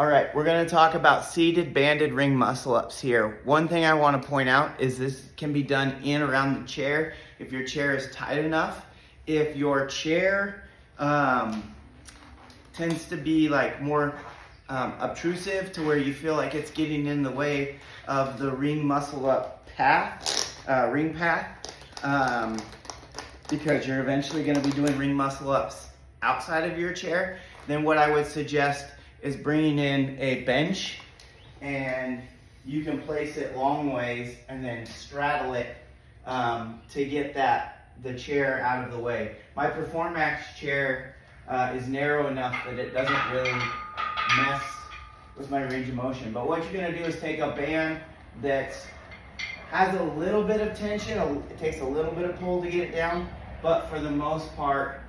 All right, we're gonna talk about seated banded ring muscle ups here. One thing I wanna point out is this can be done in around the chair if your chair is tight enough. If your chair tends to be like more obtrusive to where you feel like it's getting in the way of the ring muscle up path, ring path, because you're eventually gonna be doing ring muscle ups outside of your chair, then what I would suggest is bringing in a bench, and you can place it long ways and then straddle it to get the chair out of the way. My Performax chair is narrow enough that it doesn't really mess with my range of motion. But what you're gonna do is take a band that has a little bit of tension, it takes a little bit of pull to get it down, but for the most part,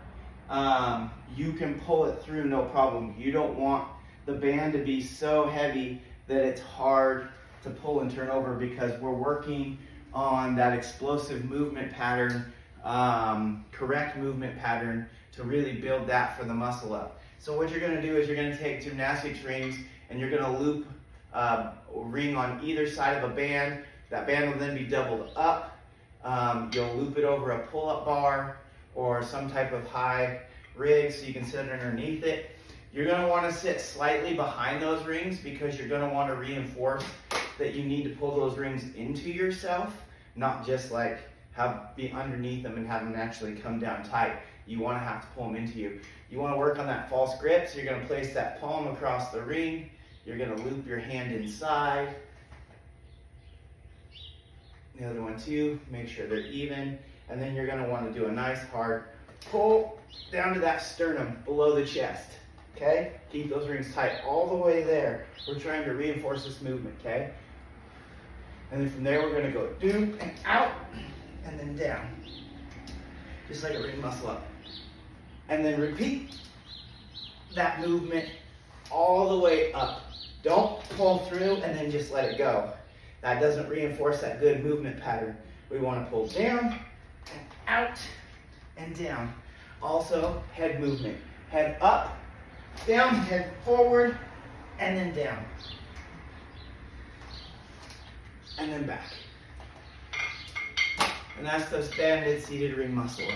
you can pull it through no problem. You don't want the band to be so heavy that it's hard to pull and turn over, because we're working on that explosive movement pattern, correct movement pattern to really build that for the muscle up. So what you're gonna do is you're gonna take gymnastics rings and you're gonna loop a ring on either side of a band. That band will then be doubled up. You'll loop it over a pull-up bar or some type of high rig so you can sit underneath it. You're gonna wanna sit slightly behind those rings because you're gonna wanna reinforce that you need to pull those rings into yourself, not just like be underneath them and have them naturally come down tight. You wanna have to pull them into you. You wanna work on that false grip, so you're gonna place that palm across the ring. You're gonna loop your hand inside. The other one too, make sure they're even. And then you're gonna wanna do a nice hard pull down to that sternum below the chest. Okay? Keep those rings tight all the way there. We're trying to reinforce this movement, okay? And then from there, we're gonna go do and out, and then down. Just like a ring muscle up. And then repeat that movement all the way up. Don't pull through and then just let it go. That doesn't reinforce that good movement pattern. We wanna pull down, and out, and down. Also, head movement. Head up, down, head forward, and then down. And then back. And that's those banded seated ring muscle up.